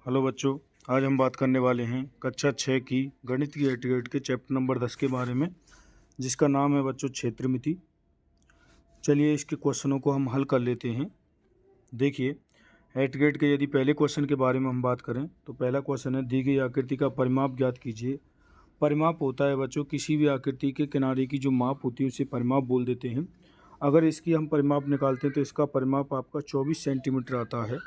Hello बच्चों, आज हम बात करने वाले हैं कक्षा 6 की गणित की एटीट्यूड के चैप्टर नंबर 10 के बारे में, जिसका नाम है बच्चों क्षेत्रमिति। चलिए इसके क्वेश्चनों को हम हल कर लेते हैं। देखिए, एटीट्यूड के यदि पहले क्वेश्चन के बारे में हम बात करें तो पहला क्वेश्चन है, दी गई आकृति का परिमाप ज्ञात कीजिए। परिमाप होता है बच्चों किसी भी आकृति के किनारे की जो माप होती है उसे परिमाप बोल देते हैं। अगर इसकी हम परिमाप निकालते हैं तो इसका परिमाप आपका 24 सेंटीमीटर आता है।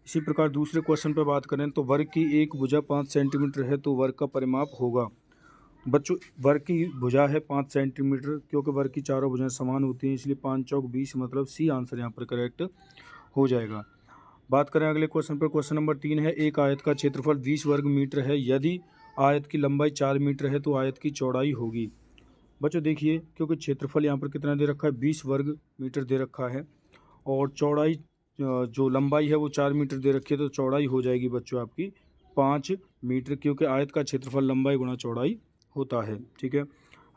इसी प्रकार दूसरे क्वेश्चन पर बात करें तो वर्ग की एक भुजा 5 सेंटीमीटर है तो वर्ग का परिमाप होगा। बच्चों, वर्ग की भुजा है 5 सेंटीमीटर, क्योंकि वर्ग की चारों भुजाएं समान होती हैं, इसलिए 5 चौक 20 मतलब सी आंसर यहाँ पर करेक्ट हो जाएगा। बात करें अगले क्वेश्चन पर। क्वेश्चन नंबर 3 है, एक आयत का क्षेत्रफल 20 वर्ग मीटर है, यदि आयत की लंबाई 4 मीटर है तो आयत की चौड़ाई होगी। बच्चों देखिए, क्योंकि क्षेत्रफल यहाँ पर कितना दे रखा है, 20 वर्ग मीटर दे रखा है और चौड़ाई जो लंबाई है वो 4 मीटर दे रखी है, तो चौड़ाई हो जाएगी बच्चों आपकी 5 मीटर, क्योंकि आयत का क्षेत्रफल लंबाई गुणा चौड़ाई होता है। ठीक है।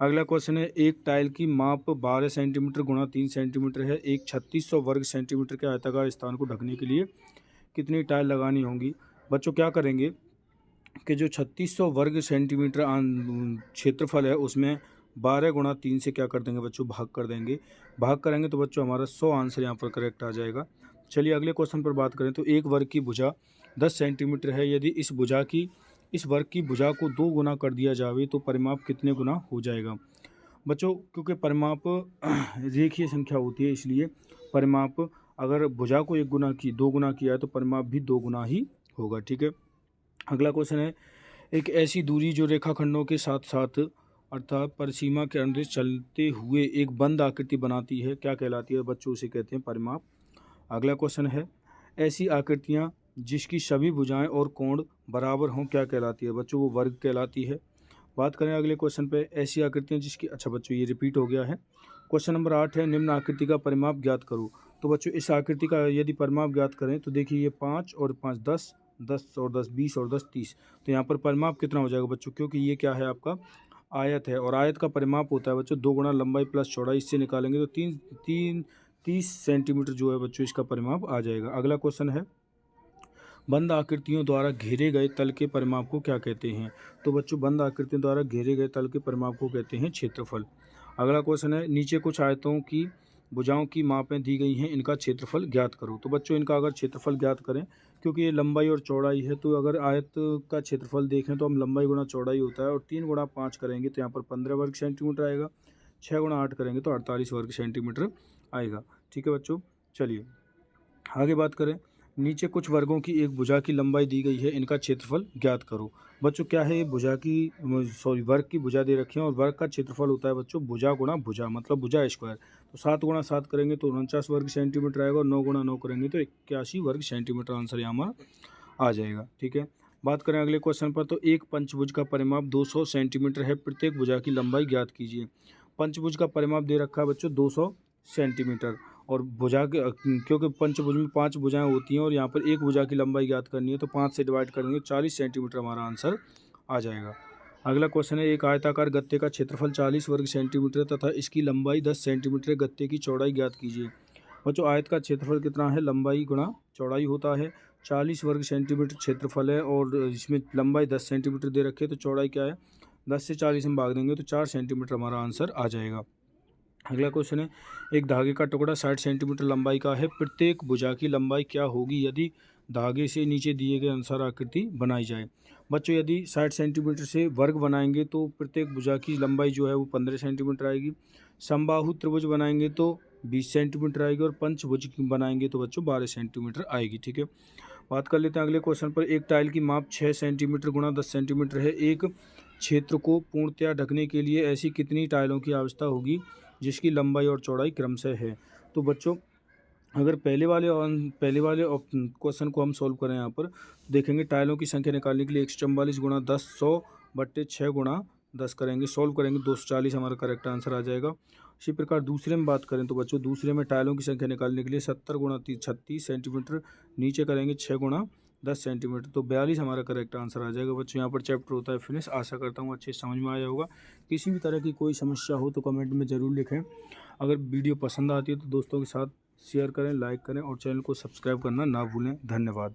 अगला क्वेश्चन है, एक टाइल की माप 12 सेंटीमीटर गुणा 3 सेंटीमीटर है, एक 3600 वर्ग सेंटीमीटर के आयताकार स्थान को ढकने के लिए कितनी टाइल लगानी होंगी। बच्चों क्या करेंगे कि जो 3600 वर्ग सेंटीमीटर क्षेत्रफल है उसमें 12 गुणा 3 से क्या कर देंगे बच्चों, भाग कर देंगे। भाग करेंगे तो बच्चों हमारा 100 आंसर यहाँ पर करेक्ट आ जाएगा। चलिए अगले क्वेश्चन पर बात करें तो एक वर्ग की भुजा 10 सेंटीमीटर है, यदि इस वर्ग की भुजा को 2 गुना कर दिया जाए तो परिमाप कितने गुना हो जाएगा। बच्चों क्योंकि परिमाप रेखीय संख्या होती है, इसलिए परिमाप अगर भुजा को 1 गुना की 2 गुना किया है तो परिमाप भी 2 गुना ही होगा। ठीक है। अगला क्वेश्चन है, एक ऐसी दूरी जो रेखाखंडों के साथ साथ अर्थात परिसीमा के अनुदिश चलते हुए एक बंद आकृति बनाती है, क्या कहलाती है बच्चों, उसे कहते हैं परिमाप। अगला क्वेश्चन है, ऐसी आकृतियां जिसकी सभी भुजाएं और कोण बराबर हों क्या कहलाती है बच्चों, वो वर्ग कहलाती है। बात करें अगले क्वेश्चन पे, ऐसी आकृतियां जिसकी, अच्छा बच्चों ये रिपीट हो गया है। क्वेश्चन नंबर 8 है, निम्न आकृति का परिमाप ज्ञात करो। तो बच्चों इस आकृति का यदि परिमाप ज्ञात करें तो देखिए, ये 5 और 5 10, 10 और 10 20 और 10 30, तो यहाँ पर परिमाप कितना हो जाएगा बच्चों, क्योंकि ये क्या है आपका आयत है और आयत का परिमाप होता है बच्चों 2 गुना लंबाई प्लस चौड़ाई, इससे निकालेंगे तो 30 सेंटीमीटर जो है बच्चों इसका परिमाप आ जाएगा। अगला क्वेश्चन है, बंद आकृतियों द्वारा घेरे गए तल के परिमाप को क्या कहते हैं। तो बच्चों बंद आकृतियों द्वारा घेरे गए तल के परिमाप को कहते हैं क्षेत्रफल। अगला क्वेश्चन है, नीचे कुछ आयतों की भुजाओं की मापें दी गई हैं, इनका क्षेत्रफल ज्ञात करो। तो बच्चों इनका अगर क्षेत्रफल ज्ञात करें, क्योंकि ये लंबाई और चौड़ाई है, तो अगर आयत का क्षेत्रफल देखें तो हम लंबाई गुणा चौड़ाई होता है और 3 गुणा 5 करेंगे तो यहाँ पर 15 वर्ग सेंटीमीटर आएगा, 6 गुणा 8 करेंगे तो 48 वर्ग सेंटीमीटर आएगा। ठीक है बच्चों। चलिए आगे बात करें, नीचे कुछ वर्गों की एक भुजा की लंबाई दी गई है, इनका क्षेत्रफल ज्ञात करो। बच्चों क्या है, ये वर्ग की भुजा दे रखी है और वर्ग का क्षेत्रफल होता है बच्चों भुजा गुणा भुजा, मतलब भुजा स्क्वायर। तो 7 गुणा 7 करेंगे तो 49 वर्ग सेंटीमीटर आएगा और 9 गुणा 9 करेंगे तो 81 वर्ग सेंटीमीटर आंसर यहाँ आ जाएगा। ठीक है। बात करें अगले क्वेश्चन पर, तो एक पंचभुज का परिमाप 200 सेंटीमीटर है, प्रत्येक भुजा की लंबाई ज्ञात कीजिए। पंचभुज का परिमाप दे रखा है बच्चों 200 सेंटीमीटर और भुजा के, क्योंकि पंचभुज में 5 भुजाएं होती हैं और यहाँ पर एक भुजा की लंबाई ज्ञात करनी है तो 5 से डिवाइड करेंगे 40 सेंटीमीटर हमारा आंसर आ जाएगा। अगला क्वेश्चन है, एक आयताकार गत्ते का क्षेत्रफल 40 वर्ग सेंटीमीटर तथा इसकी लंबाई 10 सेंटीमीटर, गत्ते की चौड़ाई ज्ञात कीजिए। बच्चों आयत का क्षेत्रफल कितना है, लंबाई गुणा चौड़ाई होता है। 40 वर्ग सेंटीमीटर क्षेत्रफल है और इसमें लंबाई 10 सेंटीमीटर दे रखे तो चौड़ाई क्या है, 10 से 40 हम भाग देंगे तो 4 सेंटीमीटर हमारा आंसर आ जाएगा। अगला क्वेश्चन है, एक धागे का टुकड़ा 60 सेंटीमीटर लंबाई का है, प्रत्येक भुजा की लंबाई क्या होगी यदि धागे से नीचे दिए गए अनुसार आकृति बनाई जाए। बच्चों यदि 60 सेंटीमीटर से वर्ग बनाएंगे तो प्रत्येक भुजा की लंबाई जो है वो 15 सेंटीमीटर आएगी। समबाहु त्रिभुज बनाएंगे तो 20 सेंटीमीटर आएगी और पंचभुज बनाएंगे तो बच्चों 12 सेंटीमीटर आएगी। ठीक है। बात कर लेते हैं अगले क्वेश्चन पर, एक टाइल की माप 6 सेंटीमीटर गुणा 10 सेंटीमीटर है, एक क्षेत्र को पूर्णतया ढकने के लिए ऐसी कितनी टाइलों की आवश्यकता होगी जिसकी लंबाई और चौड़ाई क्रमशः है। तो बच्चों अगर पहले वाले क्वेश्चन को हम सॉल्व करें, यहाँ पर देखेंगे टाइलों की संख्या निकालने के लिए 144 गुणा 10 100 बट्टे 6 गुणा 10 करेंगे, सॉल्व करेंगे 240 हमारा करेक्ट आंसर आ जाएगा। इसी प्रकार दूसरे में बात करें तो बच्चों दूसरे में टाइलों की संख्या निकालने के लिए 70 गुणा 36 सेंटीमीटर, नीचे करेंगे 6 गुणा 10 सेंटीमीटर, तो 42 हमारा करेक्ट आंसर आ जाएगा। बच्चों यहाँ पर चैप्टर होता है फिनिश। आशा करता हूँ अच्छे समझ में आया होगा। किसी भी तरह की कोई समस्या हो तो कमेंट में ज़रूर लिखें। अगर वीडियो पसंद आती है तो दोस्तों के साथ शेयर करें, लाइक करें और चैनल को सब्सक्राइब करना ना भूलें। धन्यवाद।